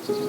Hello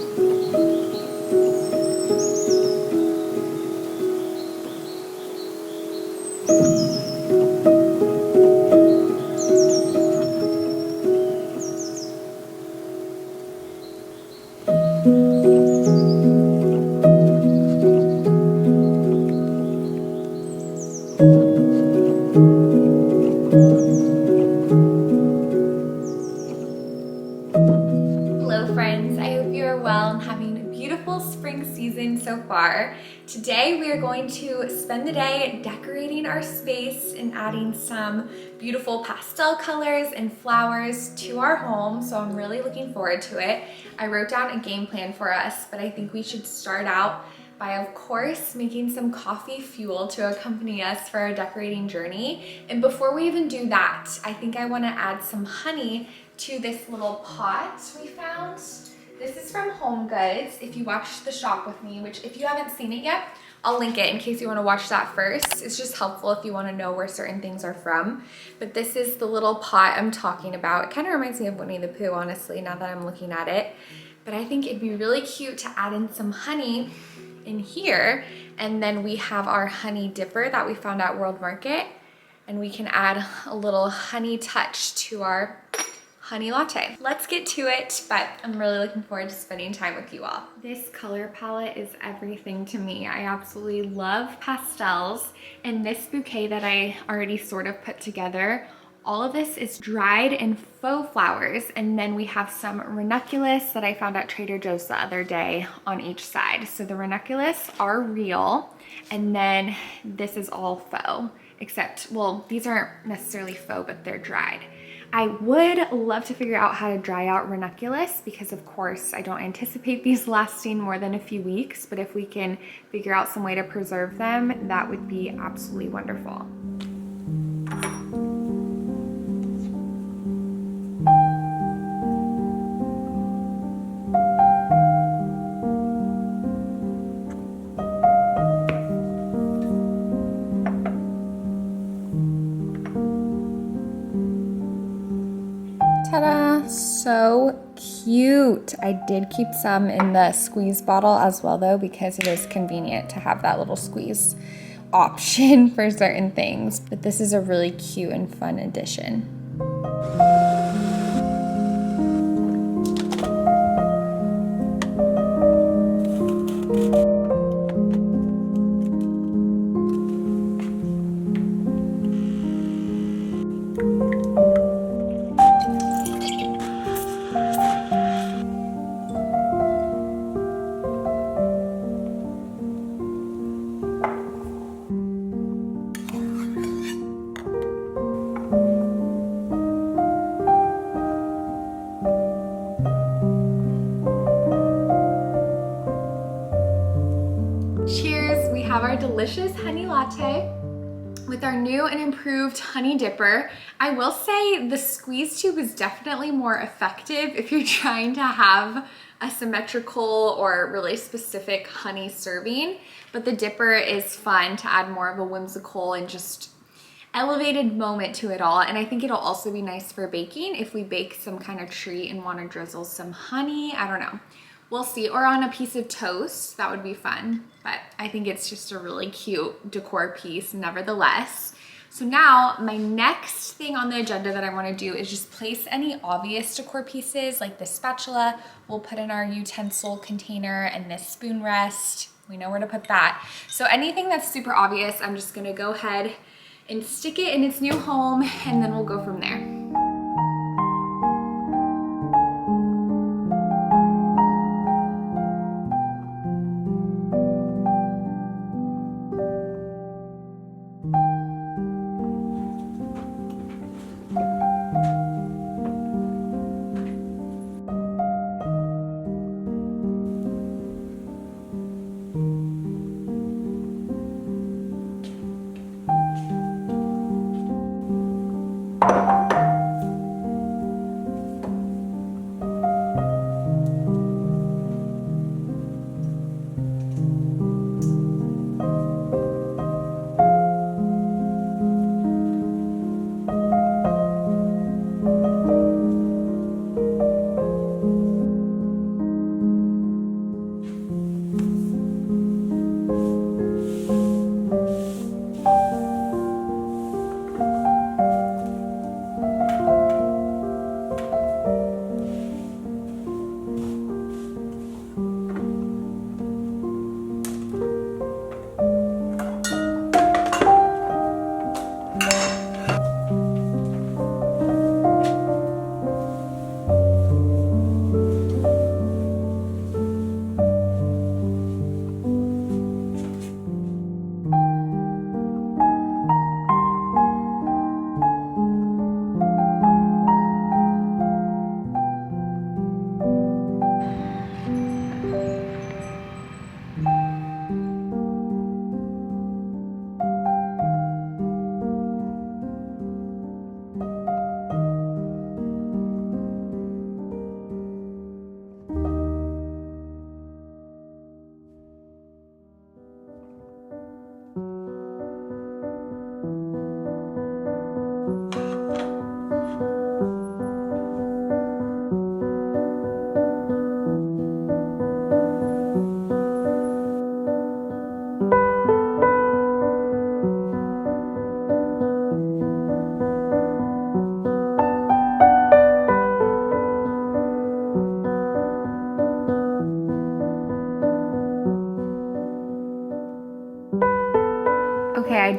friends, I hope you are well and having a beautiful spring season so far. Today we are going to spend the day decorating our space and adding some beautiful pastel colors and flowers to our home, so I'm really looking forward to it. I wrote down a game plan for us, but I think we should start out by, of course, making some coffee fuel to accompany us for our decorating journey. And before we even do that, I think I want to add some honey to this little pot we found. This is from Home Goods. If you watched the shop with me, which if you haven't seen it yet, I'll link it in case you want to watch that first. It's just helpful if you want to know where certain things are from. But this is the little pot I'm talking about. It kind of reminds me of Winnie the Pooh, honestly, now that I'm looking at it. But I think it'd be really cute to add in some honey in here. And then we have our honey dipper that we found at World Market. And we can add a little honey touch to our honey latte. Let's get to it, but I'm really looking forward to spending time with you all. This color palette is everything to me. I absolutely love pastels, and this bouquet that I already sort of put together, all of this is dried and faux flowers, and then we have some ranunculus that I found at Trader Joe's the other day on each side. So the ranunculus are real, and then this is all faux, except, well, these aren't necessarily faux, but they're dried. I would love to figure out how to dry out ranunculus because, of course, I don't anticipate these lasting more than a few weeks, but if we can figure out some way to preserve them, that would be absolutely wonderful. Ta-da! So cute. I did keep some in the squeeze bottle as well though, because it is convenient to have that little squeeze option for certain things. But this is a really cute and fun addition. Cheers, we have our delicious honey latte with our new and improved honey dipper. I will say the squeeze tube is definitely more effective if you're trying to have a symmetrical or really specific honey serving, but the dipper is fun to add more of a whimsical and just elevated moment to it all. And I think it'll also be nice for baking if we bake some kind of treat and want to drizzle some honey. I don't know. We'll see. Or on a piece of toast. That would be fun. But I think it's just a really cute decor piece nevertheless. So now my next thing on the agenda that I want to do is just place any obvious decor pieces like this spatula we'll put in our utensil container, and this spoon rest. We know where to put that. So anything that's super obvious, I'm just going to go ahead and stick it in its new home, and then we'll go from there.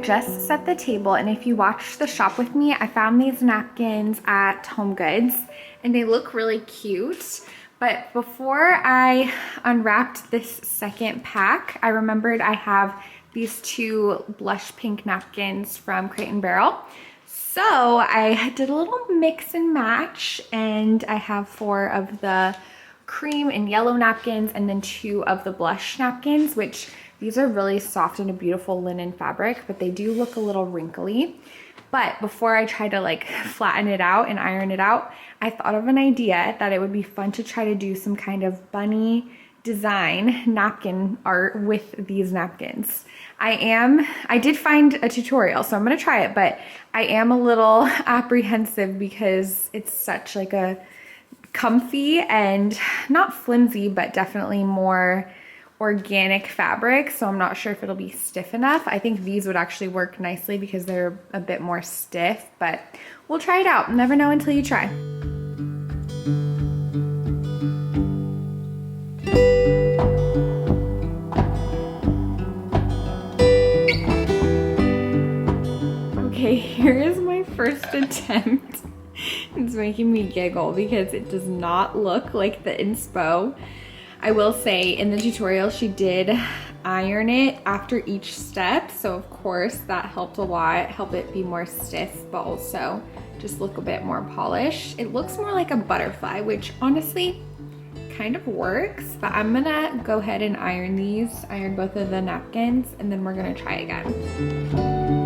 just set the table, and if you watched the shop with me, I found these napkins at Home Goods and they look really cute. But before I unwrapped this second pack, I remembered I have these two blush pink napkins from Crate & Barrel. So I did a little mix and match, and I have 4 of the cream and yellow napkins and then 2 of the blush napkins, which these are really soft and a beautiful linen fabric, but they do look a little wrinkly. But before I try to like flatten it out and iron it out, I thought of an idea that it would be fun to try to do some kind of bunny design napkin art with these napkins. I did find a tutorial, so I'm gonna try it, but I am a little apprehensive because it's such like a comfy and not flimsy, but definitely more organic fabric, so I'm not sure if it'll be stiff enough. I think these would actually work nicely because they're a bit more stiff, but we'll try it out. Never know until you try. Okay, here is my first attempt. It's making me giggle because it does not look like the inspo. I will say in the tutorial she did iron it after each step, so of course that helped a lot, help it be more stiff but also just look a bit more polished. It looks more like a butterfly, which honestly kind of works, but I'm gonna go ahead and iron both of the napkins, and then we're gonna try again.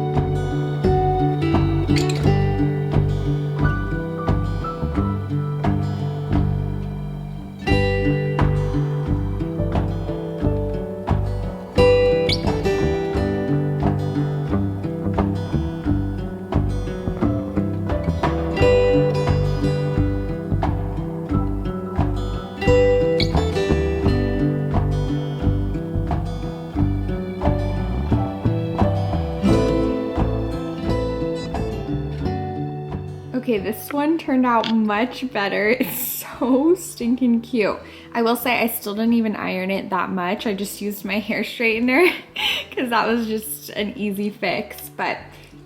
Okay, this one turned out much better. It's so stinking cute. I will say I still didn't even iron it that much. I just used my hair straightener because that was just an easy fix, but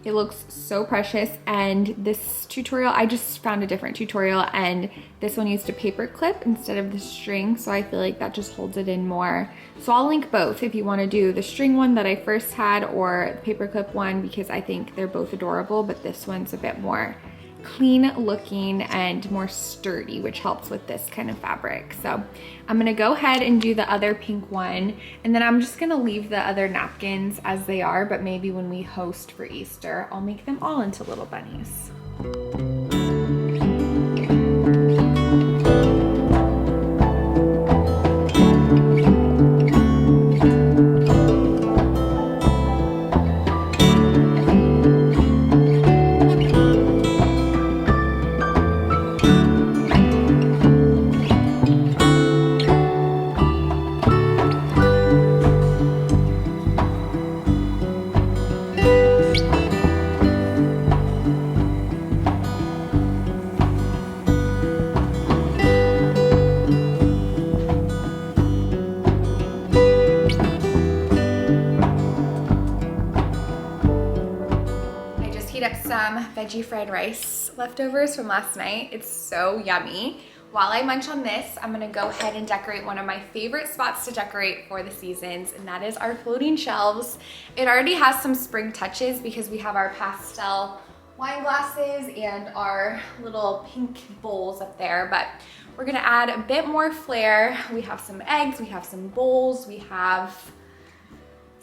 it looks so precious. And this tutorial, I just found a different tutorial, and this one used a paper clip instead of the string, so I feel like that just holds it in more. So I'll link both if you want to do the string one that I first had or the paper clip one, because I think they're both adorable, but this one's a bit more clean looking and more sturdy, which helps with this kind of fabric. So I'm gonna go ahead and do the other pink one, and then I'm just gonna leave the other napkins as they are, but maybe when we host for Easter, I'll make them all into little bunnies. Some veggie fried rice leftovers from last night. It's so yummy. While I munch on this, I'm gonna go ahead and decorate one of my favorite spots to decorate for the seasons, and that is our floating shelves. It already has some spring touches because we have our pastel wine glasses and our little pink bowls up there, but we're gonna add a bit more flair. We have some eggs, we have some bowls, we have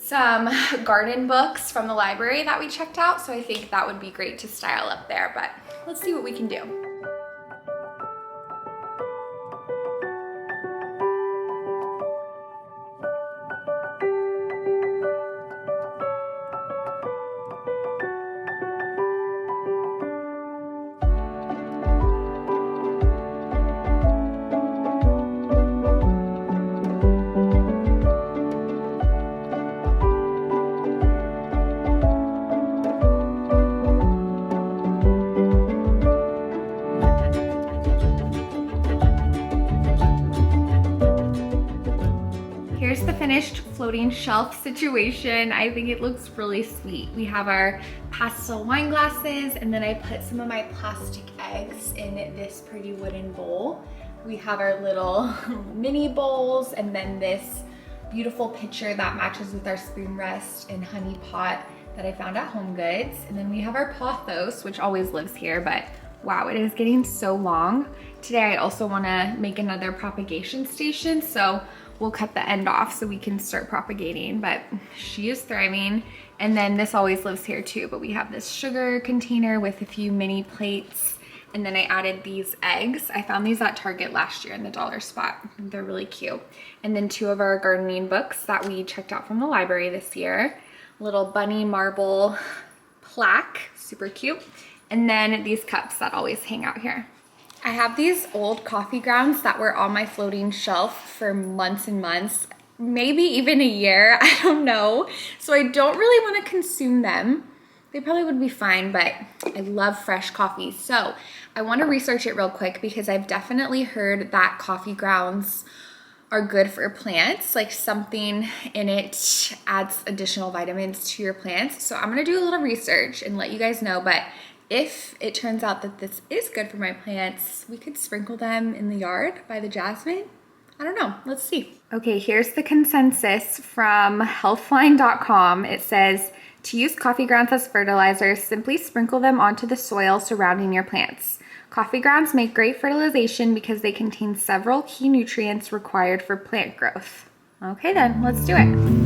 some garden books from the library that we checked out, so I think that would be great to style up there, but let's see what we can do. finished floating shelf situation. I think it looks really sweet. We have our pastel wine glasses, and then I put some of my plastic eggs in this pretty wooden bowl. We have our little mini bowls, and then this beautiful pitcher that matches with our spoon rest and honey pot that I found at Home Goods. And then we have our pothos, which always lives here, but wow, it is getting so long. Today I also wanna make another propagation station, so we'll cut the end off so we can start propagating, but she is thriving. And then this always lives here too, but we have this sugar container with a few mini plates. And then I added these eggs. I found these at Target last year in the dollar spot. They're really cute. And then 2 of our gardening books that we checked out from the library this year. Little bunny marble plaque, super cute. And then these cups that always hang out here. I have these old coffee grounds that were on my floating shelf for months and months, maybe even a year, I don't know. So I don't really want to consume them. They probably would be fine, but I love fresh coffee. So I want to research it real quick because I've definitely heard that coffee grounds are good for plants, like something in it adds additional vitamins to your plants. So I'm gonna do a little research and let you guys know, but if it turns out that this is good for my plants, we could sprinkle them in the yard by the jasmine. I don't know, let's see. Okay, here's the consensus from healthline.com. It says, to use coffee grounds as fertilizer, simply sprinkle them onto the soil surrounding your plants. Coffee grounds make great fertilization because they contain several key nutrients required for plant growth. Okay then, let's do it.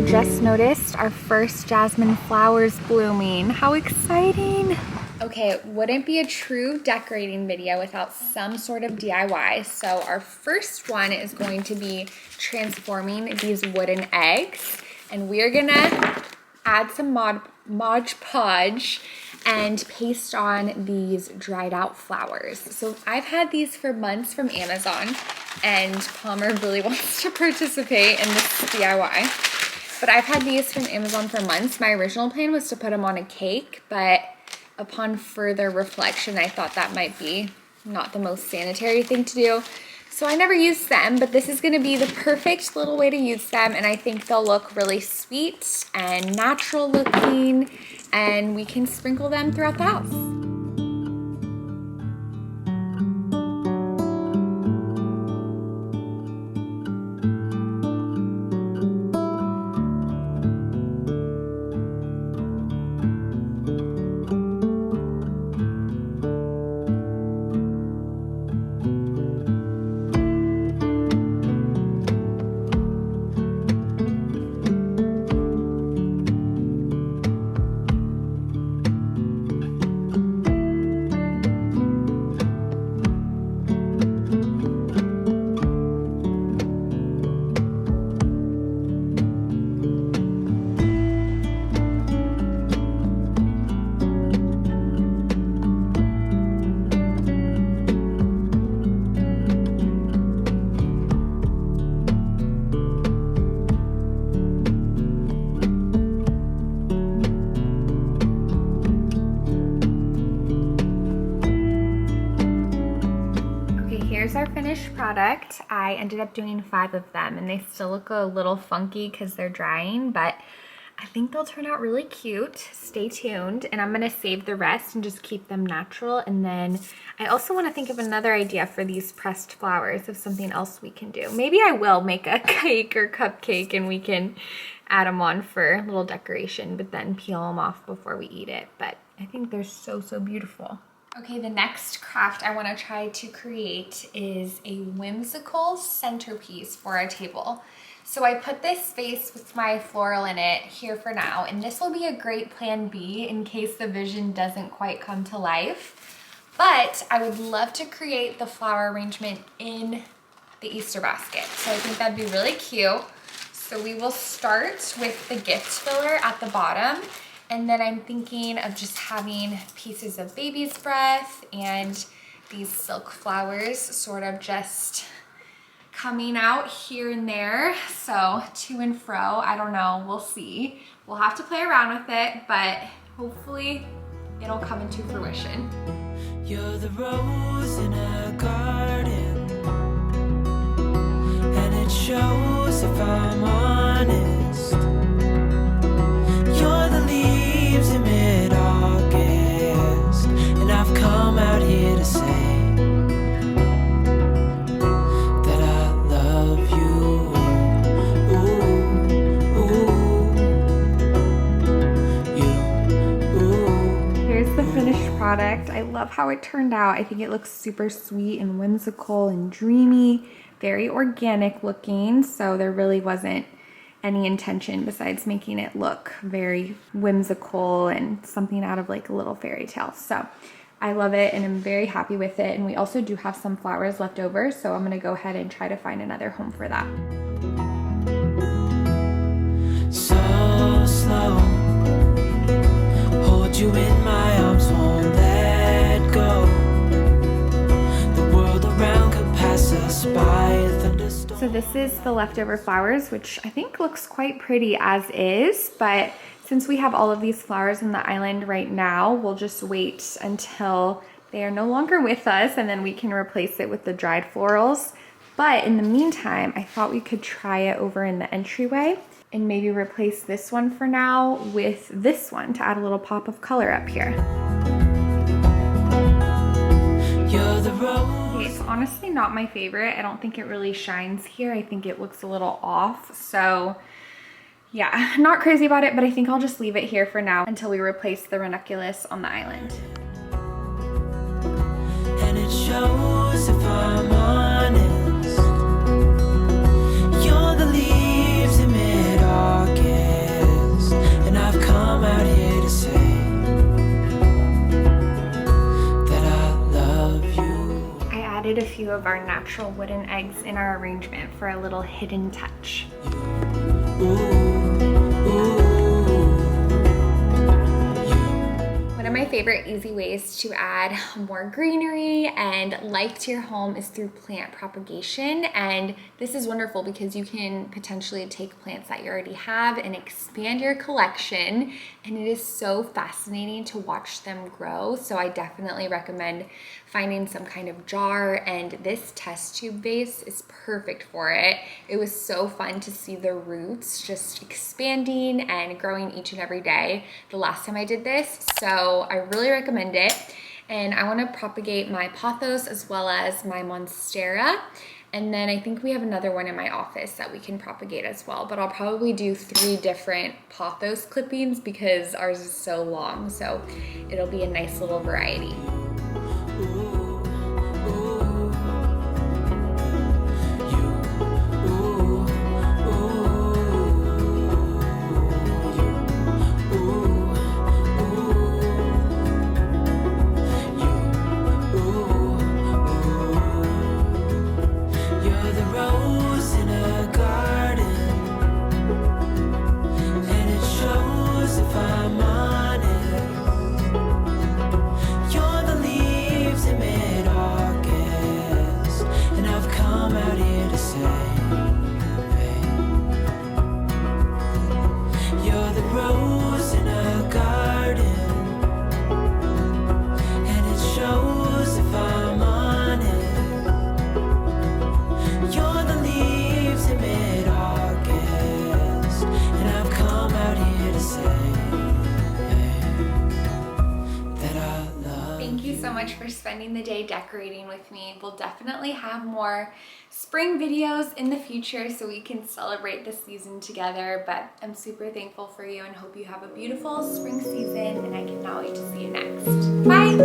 Just noticed our first jasmine flowers blooming. How exciting! Okay, it wouldn't be a true decorating video without some sort of DIY. So our first one is going to be transforming these wooden eggs, and we're gonna add some Mod Podge and paste on these dried out flowers. So I've had these for months from Amazon, and Palmer really wants to participate in this DIY. But I've had these from Amazon for months. My original plan was to put them on a cake, but upon further reflection, I thought that might be not the most sanitary thing to do. So I never used them, but this is gonna be the perfect little way to use them, and I think they'll look really sweet and natural looking, and we can sprinkle them throughout the house. Here's our finished product. I ended up doing 5 of them, and they still look a little funky because they're drying, but I think they'll turn out really cute. Stay tuned, and I'm gonna save the rest and just keep them natural. And then I also want to think of another idea for these pressed flowers of something else we can do. Maybe I will make a cake or cupcake and we can add them on for a little decoration, but then peel them off before we eat it. But I think they're so, so beautiful. Okay, the next craft I want to try to create is a whimsical centerpiece for our table. So I put this vase with my floral in it here for now, and this will be a great plan B in case the vision doesn't quite come to life. But I would love to create the flower arrangement in the Easter basket. So I think that'd be really cute. So we will start with the gift filler at the bottom. And then I'm thinking of just having pieces of baby's breath and these silk flowers sort of just coming out here and there. So to and fro, I don't know, we'll see. We'll have to play around with it, but hopefully it'll come into fruition. You're the rose in a garden, and it shows if I'm honest. You're the leaves in mid-August, and I've come out here to say that I love you. Ooh, ooh, Here's the finished product. I love how it turned out. I think it looks super sweet and whimsical and dreamy, very organic looking, so there really wasn't any intention besides making it look very whimsical and something out of like a little fairy tale. So I love it and I'm very happy with it. And we also do have some flowers left over, so I'm gonna go ahead and try to find another home for that. so slow. Hold you in my arms, won't let go. The world around could pass us by, a thunderstorm. So this is the leftover flowers, which I think looks quite pretty as is, but since we have all of these flowers in the island right now, we'll just wait until they are no longer with us and then we can replace it with the dried florals. But in the meantime, I thought we could try it over in the entryway and maybe replace this one for now with this one to add a little pop of color up here. You're the rose. Okay, it's honestly not my favorite. I don't think it really shines here. I think it looks a little off. So yeah, not crazy about it, but I think I'll just leave it here for now until we replace the ranunculus on the island. And it shows if I'm honest. You're the leaves in mid-August, and I've come out here to say that I love you. I added a few of our natural wooden eggs in our arrangement for a little hidden touch. One of my favorite easy ways to add more greenery and life to your home is through plant propagation. And this is wonderful because you can potentially take plants that you already have and expand your collection. And it is so fascinating to watch them grow. So I definitely recommend finding some kind of jar, and this test tube vase is perfect for it. It was so fun to see the roots just expanding and growing each and every day the last time I did this, so I really recommend it. And I want to propagate my pothos as well as my monstera, and then I think we have another one in my office that we can propagate as well, but I'll probably do 3 different pothos clippings because ours is so long, so it'll be a nice little variety. For spending the day decorating with me. We'll definitely have more spring videos in the future so we can celebrate the season together, but I'm super thankful for you and hope you have a beautiful spring season, and I cannot wait to see you next. Bye!